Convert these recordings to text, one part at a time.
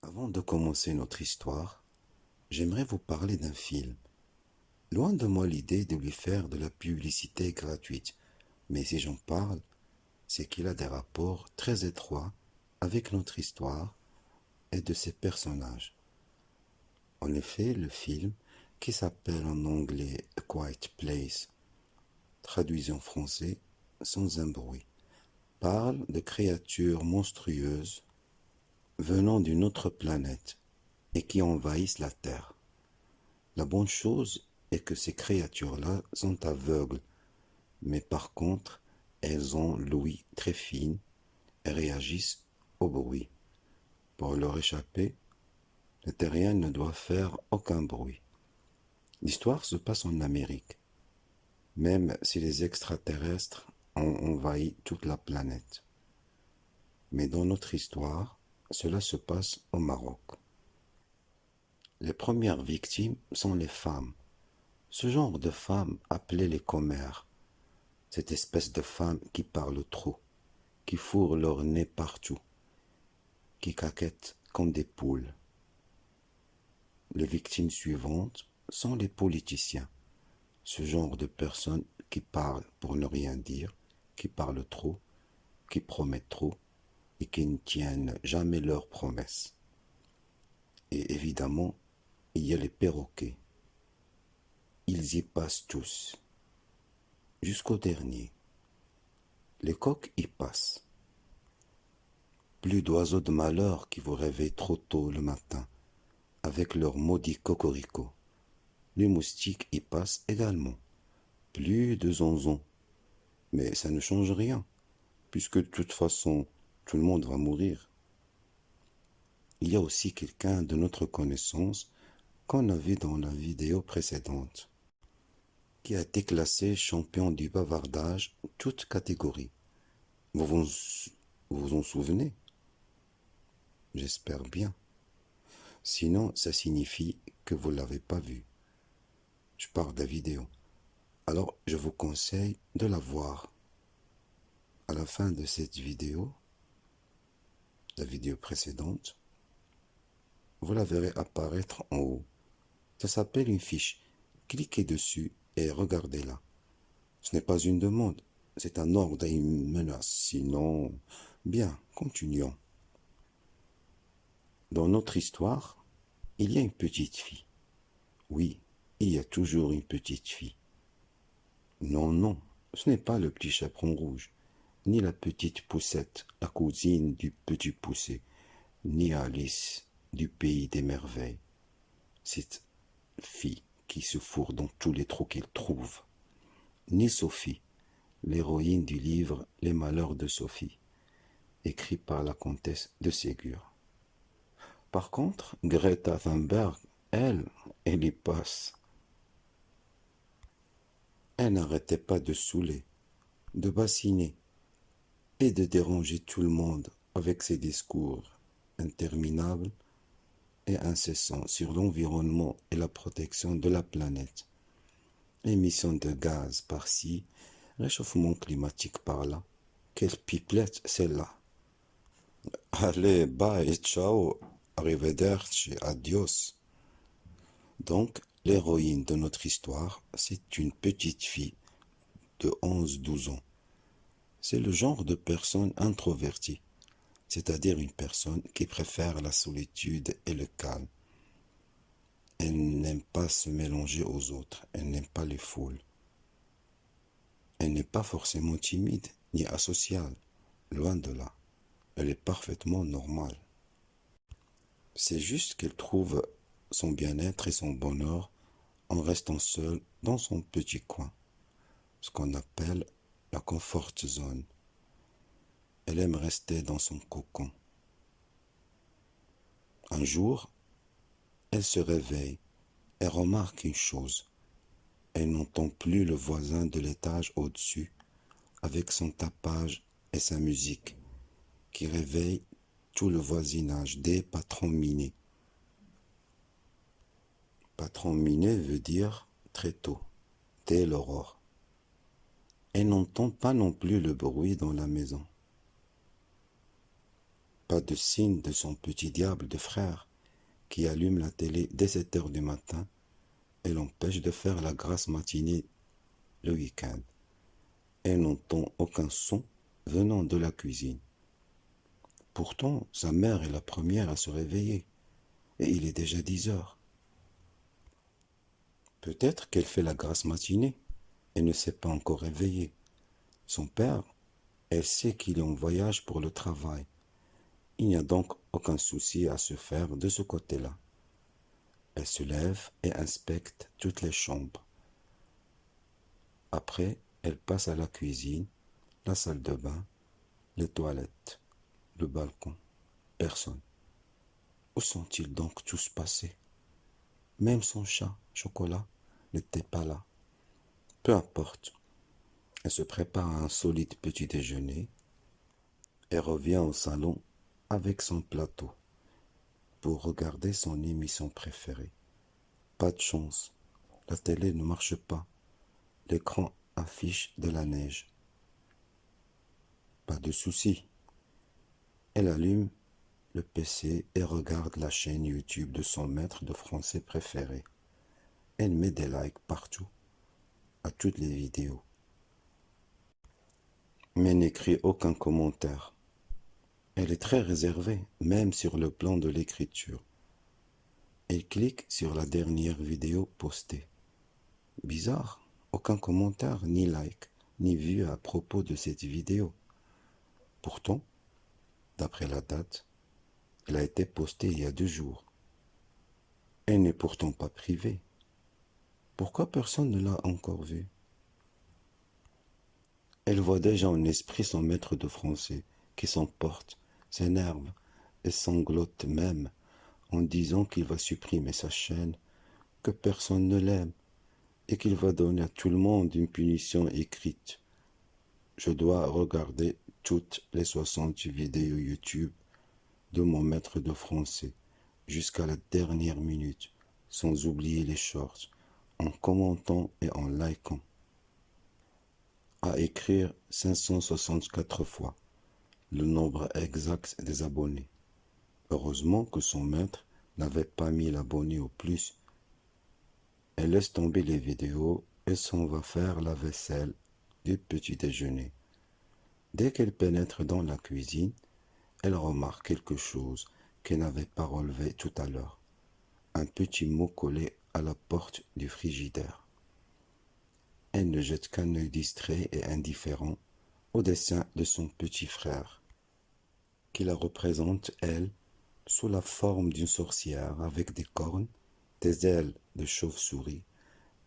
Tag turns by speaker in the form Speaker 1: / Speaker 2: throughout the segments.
Speaker 1: Avant de commencer notre histoire, j'aimerais vous parler d'un film. Loin de moi l'idée de lui faire de la publicité gratuite, mais si j'en parle, c'est qu'il a des rapports très étroits avec notre histoire et de ses personnages. En effet, le film, qui s'appelle en anglais A Quiet Place, traduit en français Sans un bruit, parle de créatures monstrueuses venant d'une autre planète et qui envahissent la Terre. La bonne chose est que ces créatures-là sont aveugles, mais par contre, elles ont l'ouïe très fine et réagissent au bruit. Pour leur échapper, le terrien ne doit faire aucun bruit. L'histoire se passe en Amérique, même si les extraterrestres ont envahi toute la planète. Mais dans notre histoire, cela se passe au Maroc. Les premières victimes sont les femmes. Ce genre de femmes appelées les commères. Cette espèce de femmes qui parlent trop, qui fourrent leur nez partout, qui caquettent comme des poules. Les victimes suivantes sont les politiciens. Ce genre de personnes qui parlent pour ne rien dire, qui parlent trop, qui promettent trop et qui ne tiennent jamais leurs promesses. Et évidemment, il y a les perroquets. Ils y passent tous, jusqu'au dernier. Les coqs y passent. Plus d'oiseaux de malheur qui vous réveillent trop tôt le matin, avec leur maudit cocorico. Les moustiques y passent également. Plus de zonzons. Mais ça ne change rien, puisque de toute façon, tout le monde va mourir. Il y a aussi quelqu'un de notre connaissance qu'on a vu dans la vidéo précédente, qui a été classé champion du bavardage, toute catégorie. Vous en souvenez? J'espère bien. Sinon, ça signifie que vous ne l'avez pas vu. Je parle de la vidéo. Alors, je vous conseille de la voir. À la fin de cette vidéo, la vidéo précédente, vous la verrez apparaître en haut. Ça s'appelle une fiche. Cliquez dessus et regardez-la. Ce n'est pas une demande, c'est un ordre et une menace. Sinon, bien, continuons. Dans notre histoire, il y a une petite fille. Oui, il y a toujours une petite fille. Non, non, ce n'est pas le petit chaperon rouge, ni la petite poussette, la cousine du petit poussé, ni Alice du pays des merveilles. Cette fille qui se fourre dans tous les trous qu'elle trouve. Ni Sophie, l'héroïne du livre Les Malheurs de Sophie, écrit par la comtesse de Ségur. Par contre, Greta Thunberg, elle y passe. Elle n'arrêtait pas de saouler, de bassiner et de déranger tout le monde avec ses discours interminables et incessants sur l'environnement et la protection de la planète. Émissions de gaz par-ci, réchauffement climatique par-là. Quelle pipelette celle-là! Allez, bye, ciao, arrivederci, adios. Donc, l'héroïne de notre histoire, c'est une petite fille de 11-12 ans. C'est le genre de personne introvertie, c'est-à-dire une personne qui préfère la solitude et le calme. Elle n'aime pas se mélanger aux autres, elle n'aime pas les foules. Elle n'est pas forcément timide ni asociale, loin de là. Elle est parfaitement normale. C'est juste qu'elle trouve son bien-être et son bonheur en restant seule dans son petit coin, ce qu'on appelle la comfort zone. Elle aime rester dans son cocon. Un jour, elle se réveille et remarque une chose. Elle n'entend plus le voisin de l'étage au-dessus avec son tapage et sa musique qui réveille tout le voisinage des patrons minés. Patron miné veut dire très tôt, dès l'aurore. Elle n'entend pas non plus le bruit dans la maison. Pas de signe de son petit diable de frère qui allume la télé dès 7 heures du matin et l'empêche de faire la grasse matinée le week-end. Elle n'entend aucun son venant de la cuisine. Pourtant, sa mère est la première à se réveiller, et il est déjà 10 heures. Peut-être qu'elle fait la grasse matinée et ne s'est pas encore réveillée. Son père, elle sait qu'il est en voyage pour le travail. Il n'y a donc aucun souci à se faire de ce côté-là. Elle se lève et inspecte toutes les chambres. Après, elle passe à la cuisine, la salle de bain, les toilettes, le balcon. Personne. Où sont-ils donc tous passés? Même son chat, Chocolat, n'était pas là. Peu importe. Elle se prépare un solide petit déjeuner et revient au salon avec son plateau pour regarder son émission préférée. Pas de chance. La télé ne marche pas. L'écran affiche de la neige. Pas de souci. Elle allume le PC et regarde la chaîne YouTube de son maître de français préféré. Elle met des likes partout, à toutes les vidéos, mais n'écrit aucun commentaire. Elle est très réservée, même sur le plan de l'écriture. Elle clique sur la dernière vidéo postée. Bizarre, aucun commentaire, ni like, ni vue à propos de cette vidéo. Pourtant, d'après la date, elle a été postée il y a 2 jours. Elle n'est pourtant pas privée. Pourquoi personne ne l'a encore vue? Elle voit déjà en esprit son maître de français qui s'emporte, s'énerve et sanglote même en disant qu'il va supprimer sa chaîne, que personne ne l'aime et qu'il va donner à tout le monde une punition écrite. Je dois regarder toutes les 60 vidéos YouTube de mon maître de français jusqu'à la dernière minute, sans oublier les shorts, en commentant et en likant. À écrire 564 fois le nombre exact des abonnés. Heureusement que son maître n'avait pas mis l'abonné au plus. Elle laisse tomber les vidéos et s'en va faire la vaisselle du petit déjeuner. Dès qu'elle pénètre dans la cuisine, elle remarque quelque chose qu'elle n'avait pas relevé tout à l'heure. Un petit mot collé à la porte du frigidaire. Elle ne jette qu'un œil distrait et indifférent au dessin de son petit frère, qui la représente, elle, sous la forme d'une sorcière avec des cornes, des ailes de chauve-souris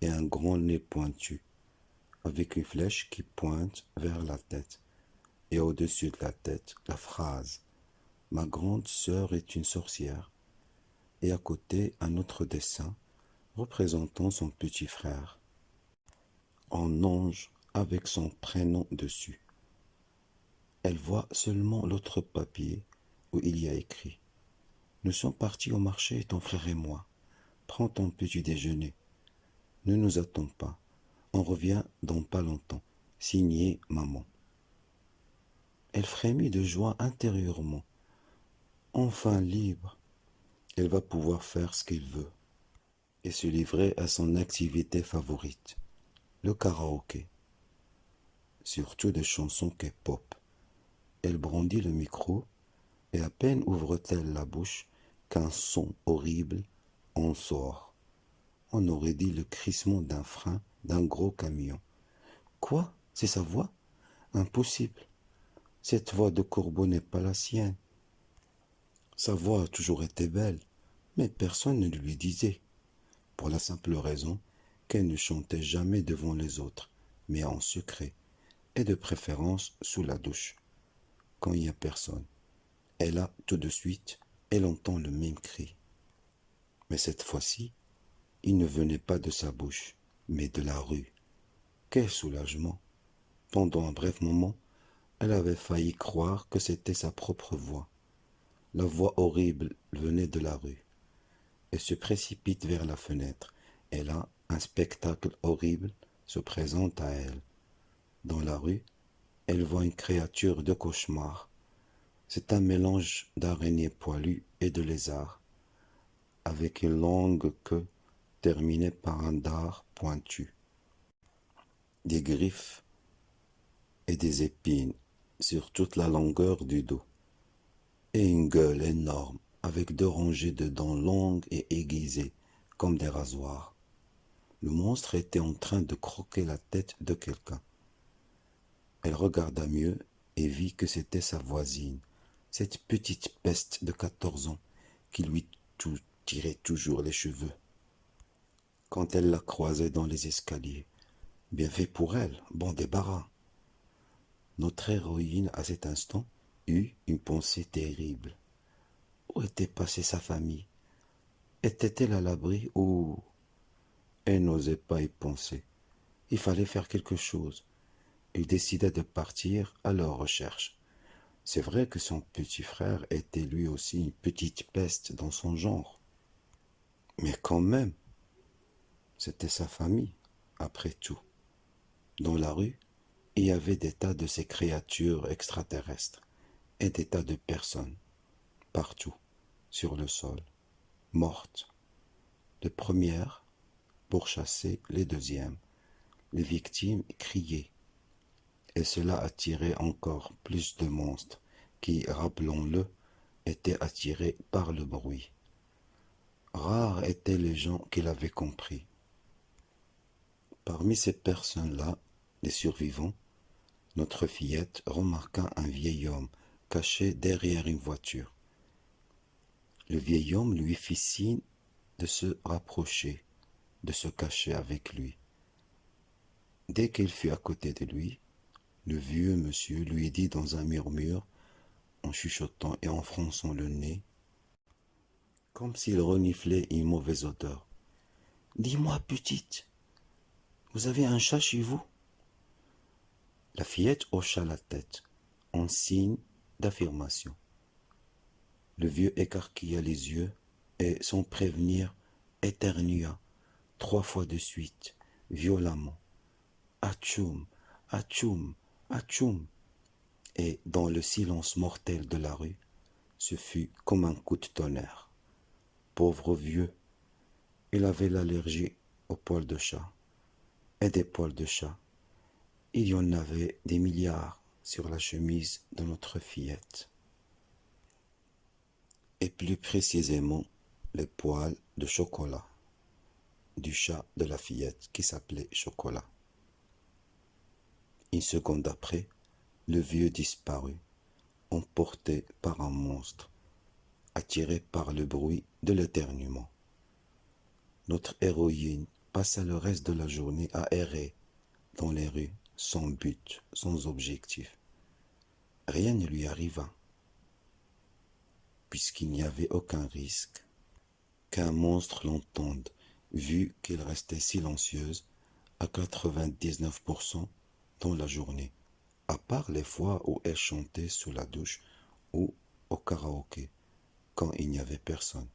Speaker 1: et un grand nez pointu, avec une flèche qui pointe vers la tête, et au-dessus de la tête, la phrase « Ma grande sœur est une sorcière », et à côté un autre dessin représentant son petit frère, en ange avec son prénom dessus. Elle voit seulement l'autre papier où il y a écrit « Nous sommes partis au marché, ton frère et moi. Prends ton petit déjeuner. Ne nous attends pas. On revient dans pas longtemps. Signé maman. » Elle frémit de joie intérieurement. Enfin libre, elle va pouvoir faire ce qu'elle veut et se livrer à son activité favorite, le karaoké. Surtout des chansons K-pop. Elle brandit le micro et à peine ouvre-t-elle la bouche qu'un son horrible en sort. On aurait dit le crissement d'un frein d'un gros camion. Quoi? C'est sa voix? Impossible. Cette voix de corbeau n'est pas la sienne. Sa voix a toujours été belle, mais personne ne lui disait, pour la simple raison qu'elle ne chantait jamais devant les autres, mais en secret, et de préférence sous la douche, quand il n'y a personne. Et là, tout de suite, elle entend le même cri. Mais cette fois-ci, il ne venait pas de sa bouche, mais de la rue. Quel soulagement! Pendant un bref moment, elle avait failli croire que c'était sa propre voix. La voix horrible venait de la rue. Elle se précipite vers la fenêtre, et là, un spectacle horrible se présente à elle. Dans la rue, elle voit une créature de cauchemar. C'est un mélange d'araignées poilues et de lézards, avec une longue queue terminée par un dard pointu, des griffes et des épines sur toute la longueur du dos, et une gueule énorme avec 2 rangées de dents longues et aiguisées comme des rasoirs. Le monstre était en train de croquer la tête de quelqu'un. Elle regarda mieux et vit que c'était sa voisine, cette petite peste de 14 ans qui lui tirait toujours les cheveux. Quand elle la croisait dans les escaliers, bien fait pour elle, bon débarras. Notre héroïne, à cet instant, eut une pensée terrible. Où était passée sa famille? Était-elle à l'abri ou... Elle n'osait pas y penser. Il fallait faire quelque chose. Il décida de partir à leur recherche. C'est vrai que son petit frère était lui aussi une petite peste dans son genre. Mais quand même, c'était sa famille, après tout. Dans la rue, il y avait des tas de ces créatures extraterrestres et des tas de personnes, partout, sur le sol, mortes. Les premières pourchassaient les deuxièmes. Les victimes criaient. Et cela attirait encore plus de monstres qui, rappelons-le, étaient attirés par le bruit. Rares étaient les gens qui l'avaient compris. Parmi ces personnes-là, les survivants, notre fillette remarqua un vieil homme caché derrière une voiture. Le vieil homme lui fit signe de se rapprocher, de se cacher avec lui. Dès qu'il fut à côté de lui, le vieux monsieur lui dit dans un murmure, en chuchotant et en fronçant le nez, comme s'il reniflait une mauvaise odeur. Dis-moi, petite, vous avez un chat chez vous? La fillette hocha la tête, en signe d'affirmation. Le vieux écarquilla les yeux et, sans prévenir, éternua 3 fois de suite, violemment. Atchoum, atchoum, atchoum. Et dans le silence mortel de la rue, ce fut comme un coup de tonnerre. Pauvre vieux, il avait l'allergie aux poils de chat. Et des poils de chat, il y en avait des milliards sur la chemise de notre fillette. Et plus précisément, les poils de chocolat du chat de la fillette qui s'appelait Chocolat. Une seconde après, le vieux disparut, emporté par un monstre, attiré par le bruit de l'éternuement. Notre héroïne passa le reste de la journée à errer dans les rues, sans but, sans objectif. Rien ne lui arriva, puisqu'il n'y avait aucun risque qu'un monstre l'entende, vu qu'elle restait silencieuse à 99% dans la journée, à part les fois où elle chantait sous la douche ou au karaoké, quand il n'y avait personne.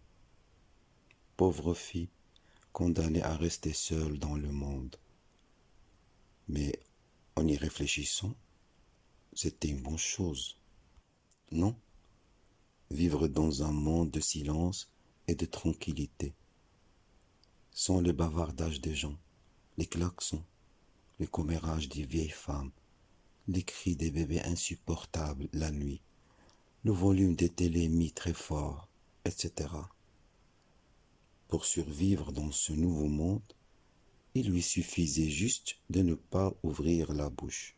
Speaker 1: Pauvre fille, condamnée à rester seule dans le monde. Mais en y réfléchissant, c'était une bonne chose, non? Vivre dans un monde de silence et de tranquillité, sans le bavardage des gens, les klaxons, les commérages des vieilles femmes, les cris des bébés insupportables la nuit, le volume des télés mis très fort, etc. Pour survivre dans ce nouveau monde, il lui suffisait juste de ne pas ouvrir la bouche,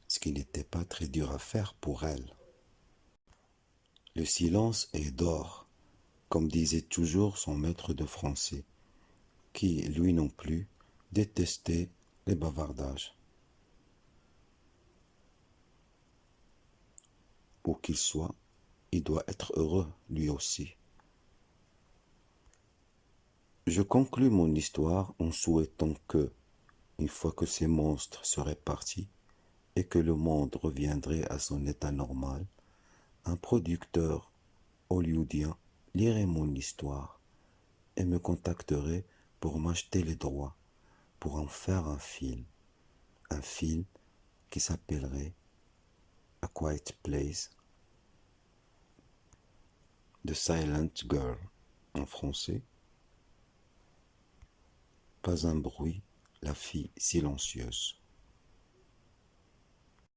Speaker 1: ce qui n'était pas très dur à faire pour elle. Le silence est d'or, comme disait toujours son maître de français, qui, lui non plus, détestait les bavardages. Où qu'il soit, il doit être heureux, lui aussi. Je conclus mon histoire en souhaitant que, une fois que ces monstres seraient partis et que le monde reviendrait à son état normal, un producteur hollywoodien lirait mon histoire et me contacterait pour m'acheter les droits, pour en faire un film qui s'appellerait A Quiet Place, The Silent Girl. En français, pas un bruit, la fille silencieuse.